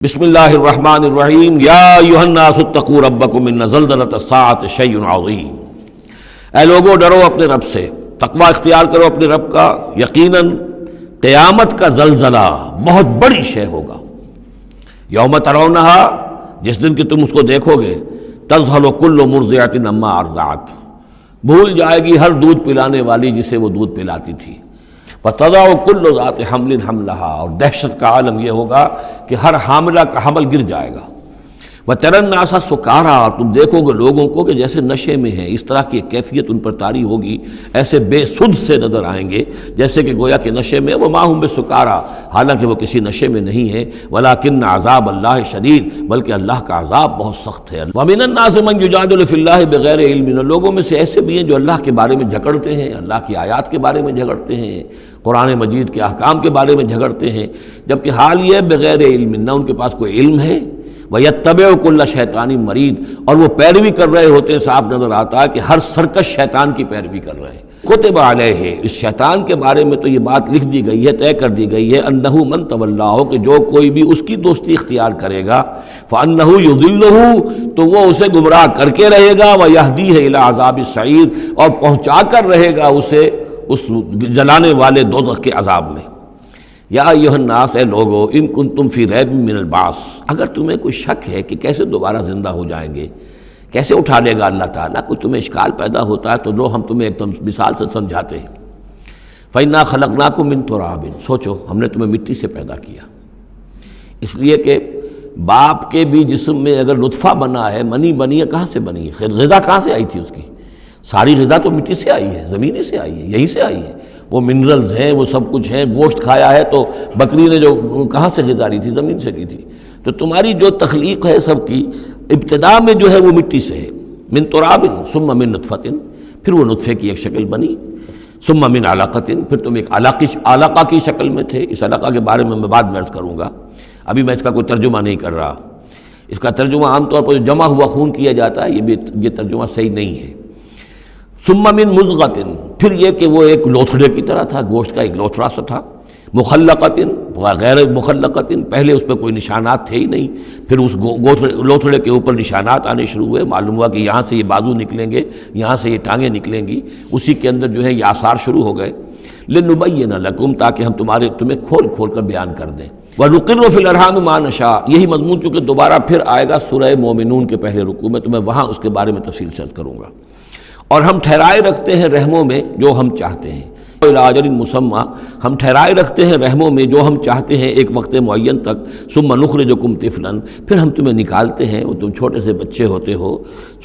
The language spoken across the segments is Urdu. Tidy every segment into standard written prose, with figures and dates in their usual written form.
بسم اللہ الرحمن الرحیم یا ایھا الناس اتقوا ربکم ان زلزلۃ الساعۃ شیء عظیم۔ اے لوگو ڈرو اپنے رب سے، تقوی اختیار کرو اپنے رب کا، یقیناً قیامت کا زلزلہ بہت بڑی شے ہوگا۔ یوم ترونھا، جس دن کہ تم اس کو دیکھو گے، تذہل کل مرضعۃ عما ارضعت، بھول جائے گی ہر دودھ پلانے والی جسے وہ دودھ پلاتی تھی۔ وَتَضَعُ كُلُّ ذَاتِ حَمْلٍ حَمْلَهَا، اور دہشت کا عالم یہ ہوگا کہ ہر حاملہ کا حمل گر جائے گا۔ وَتَرَى النَّاسَ سُكَارَىٰ، تم دیکھو گے لوگوں کو کہ جیسے نشے میں ہیں، اس طرح کی ایک کیفیت ان پر طاری ہوگی، ایسے بے سدھ سے نظر آئیں گے جیسے کہ گویا کہ نشے میں، وَمَا هُم بِسُكَارَىٰ، حالانکہ وہ کسی نشے میں نہیں ہیں، وَلَٰكِنَّ عَذَابَ اللَّهِ شَدِيدٌ، بلکہ اللہ کا عذاب بہت سخت ہے۔ وَمِنَ النَّاسِ مَن يُجَادِلُ فِي اللَّهِ بِغَيْرِ عِلْمٍ، لوگوں میں سے ایسے بھی ہیں جو اللہ کے بارے میں جھگڑتے ہیں، اللہ کی آیات کے بارے میں جھگڑتے ہیں، قرآن مجید کے احکام کے بارے میں جھگڑتے ہیں، جبکہ حال یہ ہے بغیر علم، نہ ان کے پاس کوئی علم ہے، وَيَتَّبِعُ كُلَّ شَيْطَانٍ مَرِيدٍ، اور وہ پیروی کر رہے ہوتے ہیں، صاف نظر آتا ہے کہ ہر سرکش شیطان کی پیروی کر رہے ہیں۔ کتب علیہ، اس شیطان کے بارے میں تو یہ بات لکھ دی گئی ہے، طے کر دی گئی ہے، انہ من تولاہ، کہ جو کوئی بھی اس کی دوستی اختیار کرے گا، فانہ یضلہ، تو وہ اسے گمراہ کر کے رہے گا، ویہدیہ الی عذاب السعیر، اور پہنچا کر رہے گا اسے اس جلانے والے دوزخ کے عذاب میں۔ یا ایھا الناس، اے لوگو، ان کنتم فی ریب من البعث، اگر تمہیں کوئی شک ہے کہ کیسے دوبارہ زندہ ہو جائیں گے، کیسے اٹھا لے گا اللہ تعالیٰ، کوئی تمہیں اشکال پیدا ہوتا ہے تو لو ہم تمہیں ایک مثال سے سمجھاتے ہیں۔ فإنا خلقناکم من تراب، سوچو ہم نے تمہیں مٹی سے پیدا کیا، اس لیے کہ باپ کے بھی جسم میں اگر نطفہ بنا ہے، منی بنی ہے، کہاں سے بنی ہے؟ غذا کہاں سے آئی تھی اس کی؟ ساری غذا تو مٹی سے آئی ہے، زمین سے آئی ہے، یہیں سے آئی ہے، وہ منرلز ہیں، وہ سب کچھ ہیں، گوشت کھایا ہے تو بکری نے جو کہاں سے غذا لی تھی؟ زمین سے لی تھی۔ تو تمہاری جو تخلیق ہے سب کی، ابتدا میں جو ہے وہ مٹی سے ہے، من تراب ثم من نطفۃ، پھر وہ نطفے کی ایک شکل بنی، ثم من علقۃ، پھر تم ایک علقہ کی شکل میں تھے۔ اس علقہ کے بارے میں بعد میں عرض کروں گا، ابھی میں اس کا کوئی ترجمہ نہیں کر رہا۔ اس کا ترجمہ عام طور پر جمع ہوا خون کیا جاتا ہے، یہ ترجمہ صحیح نہیں ہے۔ ثم من مضغۃ، پھر یہ کہ وہ ایک لوتھڑے کی طرح تھا، گوشت کا ایک لوتھڑا سا تھا، مخلقۃ غیر مخلقۃ، پہلے اس پہ کوئی نشانات تھے ہی نہیں، پھر اس لوتھڑے کے اوپر نشانات آنے شروع ہوئے، معلوم ہوا کہ یہاں سے یہ بازو نکلیں گے، یہاں سے یہ ٹانگیں نکلیں گی، اسی کے اندر جو ہے یہ آثار شروع ہو گئے۔ لنبین لکم، تاکہ ہم تمہیں کھول کھول کر بیان کر دیں۔ وَنُقِرُّ فِي الْأَرْحَامِ مَا نَشَاءُ، یہی مضمون چونکہ دوبارہ پھر آئے گا سورہ مومنون کے پہلے رکوع میں، تو میں وہاں اس کے بارے میں تفصیل سے کروں گا۔ اور ہم ٹھہرائے رکھتے ہیں رحموں میں جو ہم چاہتے ہیں، اِلیٰ اجل مسمى، ہم ٹھہرائے رکھتے ہیں رحموں میں جو ہم چاہتے ہیں ایک وقت معین تک، ثم نخرجکم طفلا، پھر ہم تمہیں نکالتے ہیں، وہ تم چھوٹے سے بچے ہوتے ہو،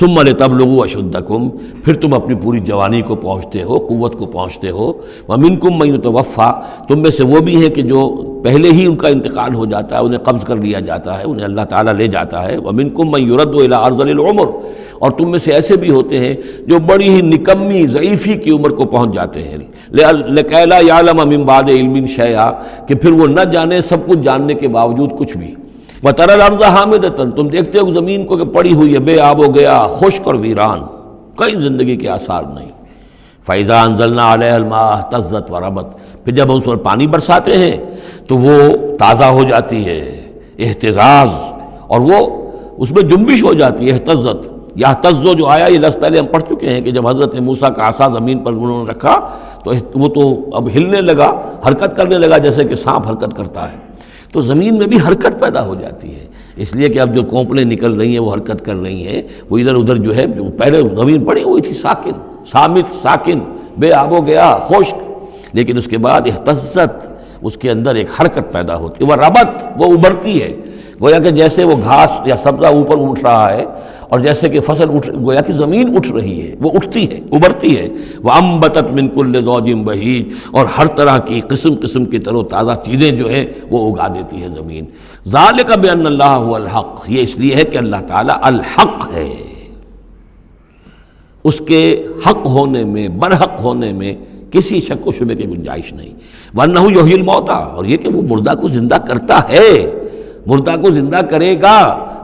ثم لتبلغوا اشدکم، پھر تم اپنی پوری جوانی کو پہنچتے ہو، قوت کو پہنچتے ہو، ومنکم من یتوفیٰ، تم میں سے وہ بھی ہیں کہ جو پہلے ہی ان کا انتقال ہو جاتا ہے، انہیں قبض کر لیا جاتا ہے، انہیں اللہ تعالیٰ لے جاتا ہے، ومنکم من یرد الی ارذل العمر، اور تم میں سے ایسے بھی ہوتے ہیں جو بڑی ہی نکمی ضعیفی کی عمر کو پہنچ جاتے ہیں، لکئی لا یعلم من بعد علم شیئا، کہ پھر وہ نہ جانے سب کچھ جاننے کے باوجود کچھ بھی۔ وتری الارض حامدۃ، تم دیکھتے ہو زمین کو کہ پڑی ہوئی ہے، بے آب و گیا، خشک اور ویران، کئی زندگی کے آثار نہیں۔ فاذا انزلنا علیہا الماء اہتزت وربت، پھر جب ہم اس پر پانی برساتے ہیں تو وہ تازہ ہو جاتی ہے، اہتزاز، اور وہ اس میں جنبش ہو جاتی ہے، اہتزت۔ یہتزو جو آیا یہ لفظ پہلے ہم پڑھ چکے ہیں کہ جب حضرت موسیٰ کا عصا زمین پر انہوں نے رکھا تو وہ تو اب ہلنے لگا، حرکت کرنے لگا جیسے کہ سانپ حرکت کرتا ہے، تو زمین میں بھی حرکت پیدا ہو جاتی ہے، اس لیے کہ اب جو کونپلیں نکل رہی ہیں وہ حرکت کر رہی ہیں، وہ ادھر ادھر جو ہے، جو پہلے زمین پڑی ہوئی تھی ساکن، صامت، ساکن، بے آب و گیا، خشک، لیکن اس کے بعد اہتزت، اس کے اندر ایک حرکت پیدا ہوتی ہے، وہ ربت، وہ ابھرتی ہے، گویا کہ جیسے وہ گھاس یا سبزہ اوپر اٹھ رہا ہے، اور جیسے کہ فصل گویا کہ زمین اٹھ رہی ہے، وہ اٹھتی ہے، ابھرتی ہے۔ وَأَنبَتَتْ مِن كُلِّ زَوْجٍ بَهِيجٍ، اور ہر طرح کی قسم قسم کی تر و تازہ چیزیں جو ہیں وہ اگا دیتی ہے زمین۔ ذَلِكَ بِأَنَّ اللَّهَ هُوَ الْحَقُّ، یہ اس لیے ہے کہ اللہ تعالیٰ الحق ہے، اس کے حق ہونے میں، برحق ہونے میں کسی شک و شبے کی گنجائش نہیں۔ وَأَنَّهُ يُحْيِي الْمَوْتَىٰ، اور یہ کہ وہ مردہ کو زندہ کرتا ہے، مردہ کو زندہ کرے گا،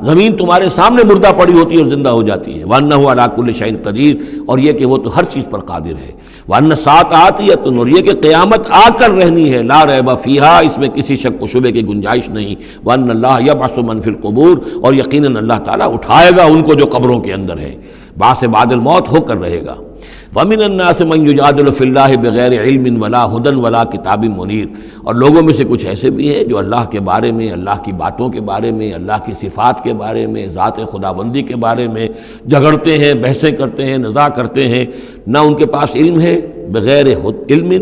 زمین تمہارے سامنے مردہ پڑی ہوتی ہے اور زندہ ہو جاتی ہے، وَأَنَّهُ عَلَىٰ كُلِّ شَيْءٍ قَدِيرٌ، اور یہ کہ وہ تو ہر چیز پر قادر ہے، وَأَنَّ السَّاعَةَ آتِيَةٌ، اور یہ کہ قیامت آ کر رہنی ہے، لَا رَيْبَ فِيهَا، اس میں کسی شک و شبے کی گنجائش نہیں، وَأَنَّ اللَّهَ يَبْعَثُ مَن فِي الْقُبُورِ، اور یقیناً اللہ تعالیٰ اٹھائے گا ان کو جو قبروں کے اندر ہے، بعث بعد الموت ہو کر رہے گا۔ وَمِنَ النَّاسِ مَن يُجَادِلُ فِي اللَّهِ بِغَيْرِ عِلْمٍ وَلَا هُدًى وَلَا كِتَابٍ مُنِيرٍ، اور لوگوں میں سے کچھ ایسے بھی ہیں جو اللہ کے بارے میں، اللہ کی باتوں کے بارے میں، اللہ کی صفات کے بارے میں، ذات خداوندی کے بارے میں جھگڑتے ہیں، بحثیں کرتے ہیں، نزاع کرتے ہیں، نہ ان کے پاس علم ہے، بغیر علم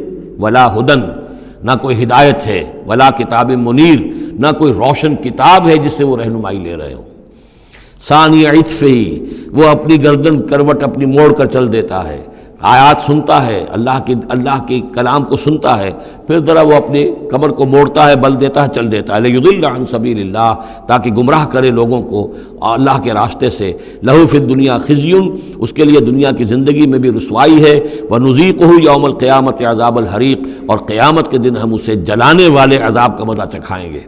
ولا ہدن، نہ کوئی ہدایت ہے، ولا کتاب منیر، نہ کوئی روشن کتاب ہے جس سے وہ رہنمائی لے رہے ہوں۔ ثانی عطفہ، وہ اپنی گردن کروٹ اپنی موڑ کر چل دیتا ہے، آیات سنتا ہے، اللہ کے کلام کو سنتا ہے، پھر ذرا وہ اپنی کمر کو موڑتا ہے، بل دیتا ہے، چل دیتا ہے، لیضل عن سبیل اللہ، تاکہ گمراہ کرے لوگوں کو اللہ کے راستے سے۔ لہ فی الدنیا خزی، اس کے لیے دنیا کی زندگی میں بھی رسوائی ہے، ونذیقہ یوم القیامت عذاب الحریق، اور قیامت کے دن ہم اسے جلانے والے عذاب کا مزہ چکھائیں گے۔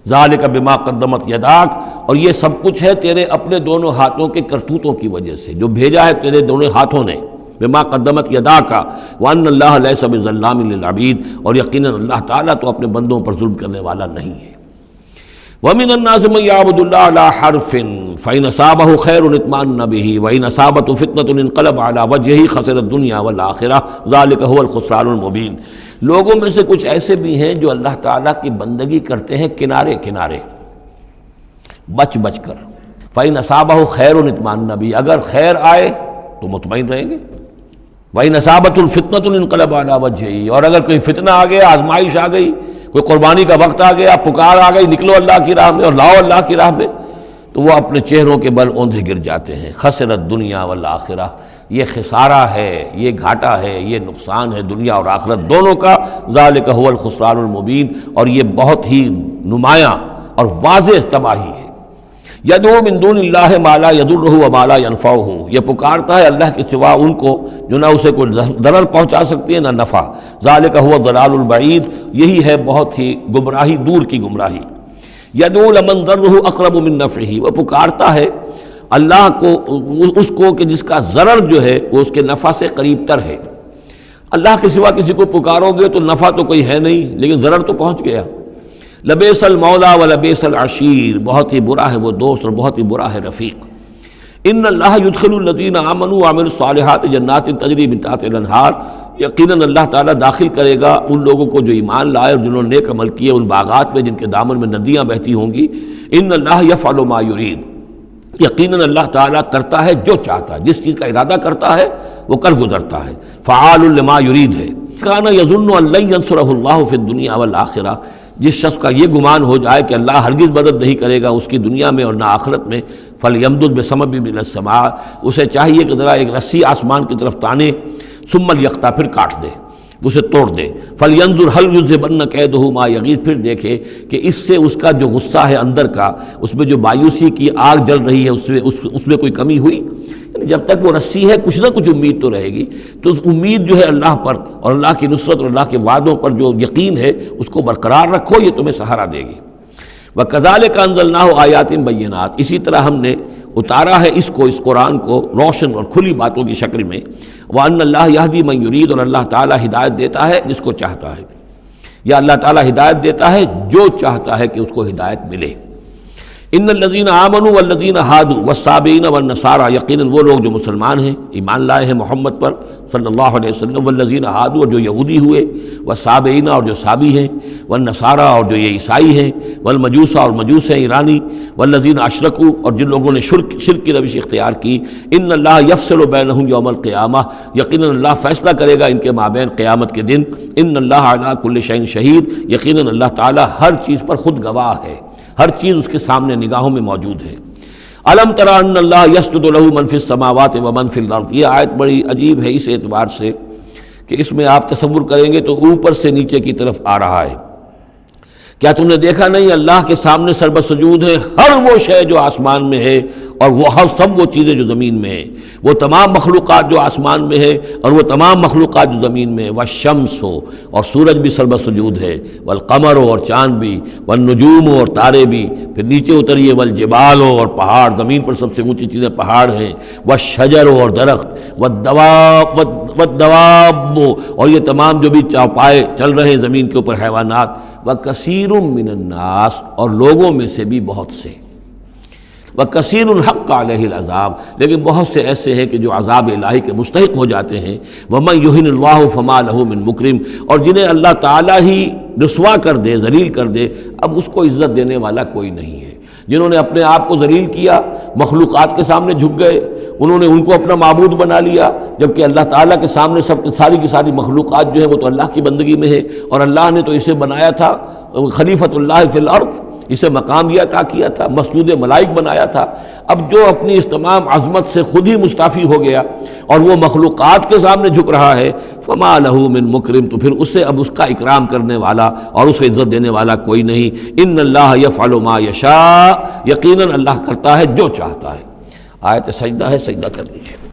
ذالک بما قدمت یداک، اور یہ سب کچھ ہے تیرے اپنے دونوں ہاتھوں کے کرتوتوں کی وجہ سے، جو بھیجا ہے تیرے دونوں ہاتھوں نے، بما قدمت یداک، وان اللہ لیس بظلام للعبید، اور یقیناً اللہ تعالیٰ تو اپنے بندوں پر ظلم کرنے والا نہیں ہے۔ ومن الناس من يعبد الله على حرف فإن أصابه خير اطمأن به وإن أصابته فتنة انقلب على وجهه خسر الدنيا والآخرة ذلك هو الخسران المبين۔ لوگوں میں سے کچھ ایسے بھی ہیں جو اللہ تعالیٰ کی بندگی کرتے ہیں کنارے کنارے، بچ بچ کر۔ فإن أصابه خير اطمأن به، اگر خیر آئے تو مطمئن رہیں گے، وإن أصابته الفتنة انقلب على وجهه، اور اگر کوئی فتنہ آ گیا، آزمائش آ گئی، کوئی قربانی کا وقت آ گیا، پکار آ گئی، نکلو اللہ کی راہ میں اور لاؤ اللہ کی راہ میں، تو وہ اپنے چہروں کے بل اوندھے گر جاتے ہیں۔ خسرت دنیا والآخرہ، یہ خسارہ ہے، یہ گھاٹا ہے، یہ نقصان ہے دنیا اور آخرت دونوں کا۔ ذالک هو الخسران المبین، اور یہ بہت ہی نمایاں اور واضح تباہی ہے۔ یدعو من دون اللہ ما لا یضرہ وما لا ینفعہ، یہ پکارتا ہے اللہ کے سوا ان کو جو نہ اسے کوئی ضرر پہنچا سکتی ہے نہ نفع۔ ذالک هو الضلال البعید، یہی ہے بہت ہی گمراہی، دور کی گمراہی۔ یدعو لمن ضرہ اقرب من نفعہ، وہ پکارتا ہے اللہ کو، اس کو کہ جس کا ضرر جو ہے وہ اس کے نفع سے قریب تر ہے۔ اللہ کے سوا کسی کو پکارو گے تو نفع تو کوئی ہے نہیں، لیکن ضرر تو پہنچ گیا۔ لبیس المولا و لبیس العشیر، بہت ہی برا ہے وہ دوست اور بہت ہی برا ہے رفیق۔ ان اللہ یدخل الذین آمنوا وعملوا الصالحات جنات تجری من تحتها الانہار، یقیناً اللہ تعالیٰ داخل کرے گا ان لوگوں کو جو ایمان لائے اور جنہوں نے نیک عمل کیے ان باغات میں جن کے دامن میں ندیاں بہتی ہوں گی۔ ان اللہ یفعل ما یرید، یقیناً اللہ تعالیٰ کرتا ہے جو چاہتا ہے، جس چیز کا ارادہ کرتا ہے وہ کر گزرتا ہے۔ فعال لما یرید ہے۔ کان یظن ان لن ینصرہ اللہ فی الدنیا والآخرہ، جس شخص کا یہ گمان ہو جائے کہ اللہ ہرگز مدد نہیں کرے گا اس کی دنیا میں اور نہ آخرت میں، فلیمدد بسبب من السماء، اسے چاہیے کہ ذرا ایک رسی آسمان کی طرف تانے، ثم لیقطع، پھر کاٹ دے، اسے توڑ دے، فلینظر هل یذهبن کیدہ ما یغیظ، پھر دیکھے کہ اس سے اس کا جو غصہ ہے اندر کا، اس میں جو مایوسی کی آگ جل رہی ہے اس میں کوئی کمی ہوئی۔ یعنی جب تک وہ رسی ہے کچھ نہ کچھ امید تو رہے گی، تو اس امید جو ہے اللہ پر اور اللہ کی نصرت اور اللہ کے وعدوں پر جو یقین ہے اس کو برقرار رکھو، یہ تمہیں سہارا دے گی۔ وَكَذَلِكَ أَنزَلْنَاهُ آيَاتٍ بَيِّنَاتٍ، اسی طرح ہم نے اتارا ہے اس قرآن کو روشن اور کھلی باتوں کی شکل میں۔ وَأَنَّ اللَّهَ يَهْدِي مَن يُرِيدُ، اور اللہ تعالیٰ ہدایت دیتا ہے جس کو چاہتا ہے، یا اللہ تعالیٰ ہدایت دیتا ہے جو چاہتا ہے کہ اس کو ہدایت ملے۔ ان الذین آمنوا والذین ہادوا والصابئین والنصارى، یقیناً وہ لوگ جو مسلمان ہیں، ایمان لائے ہیں محمد پر صلی اللہ علیہ وسلم، والذین ہادوا، اور جو یہودی ہوئے، والصابئین، اور جو صابی ہیں، والنصارى، اور جو یہ عیسائی ہیں، والمجوس، اور مجوس ہیں ایرانی، والذین اشرکوا، اور جن لوگوں نے شرک کی روش اختیار کی۔ ان اللہ یفصل بینہم یوم القیامہ، یقیناً اللہ فیصلہ کرے گا ان کے مابین قیامت کے دن۔ ان اللہ علی کل شیء شہید، یقیناً اللہ تعالیٰ ہر چیز پر خود گواہ ہے، ہر چیز اس کے سامنے نگاہوں میں موجود ہے۔ الم تری ان اللہ یسجد لہ من فی السماوات ومن فی الارض، یہ آیت بڑی عجیب ہے اس اعتبار سے کہ اس میں آپ تصور کریں گے تو اوپر سے نیچے کی طرف آ رہا ہے کیا تم نے دیکھا نہیں اللہ کے سامنے سربسجود ہے ہر وہ شے جو آسمان میں ہے اور وہ ہر سب وہ چیزیں جو زمین میں ہیں، وہ تمام مخلوقات جو آسمان میں ہے اور وہ تمام مخلوقات جو زمین میں ہے، والشمس ہو اور سورج بھی سربسجود ہے، والقمر ہو اور چاند بھی، والنجوم ہو اور تارے بھی، پھر نیچے اتریے والجبال ہو اور پہاڑ، زمین پر سب سے اونچی چیزیں پہاڑ ہیں، والشجر ہو اور درخت، والدواب اور یہ تمام جو بھی چوپائے چل رہے ہیں زمین کے اوپر حیوانات، وَكَثِيرٌ مِّنَ النَّاسِ اور لوگوں میں سے بھی بہت سے، وَكَثِيرٌ حَقَّ عَلَيْهِ الْعَذَابُ لیکن بہت سے ایسے ہیں کہ جو عذاب الہی کے مستحق ہو جاتے ہیں، وَمَن يُهِنِ اللَّهُ فَمَا لَهُ مِن مُكْرِمٍ اور جنہیں اللہ تعالیٰ ہی رسوا کر دے، ذلیل کر دے، اب اس کو عزت دینے والا کوئی نہیں ہے۔ جنہوں نے اپنے آپ کو ذلیل کیا، مخلوقات کے سامنے جھک گئے، انہوں نے ان کو اپنا معبود بنا لیا، جبکہ اللہ تعالیٰ کے سامنے ساری کی ساری مخلوقات جو ہے وہ تو اللہ کی بندگی میں ہے، اور اللہ نے تو اسے بنایا تھا خلیفۃ اللہ فی الارض، اسے مقام یہ عطا کیا تھا، مسجود ملائک بنایا تھا۔ اب جو اپنی اس تمام عظمت سے خود ہی مستعفی ہو گیا اور وہ مخلوقات کے سامنے جھک رہا ہے، فما لہ من مکرم تو پھر اس سے اب اس کا اکرام کرنے والا اور اسے عزت دینے والا کوئی نہیں۔ ان اللہ یفعل ما یشاء یقیناً اللہ کرتا ہے جو چاہتا ہے۔ آیت سجدہ ہے، سجدہ کر لیجیے۔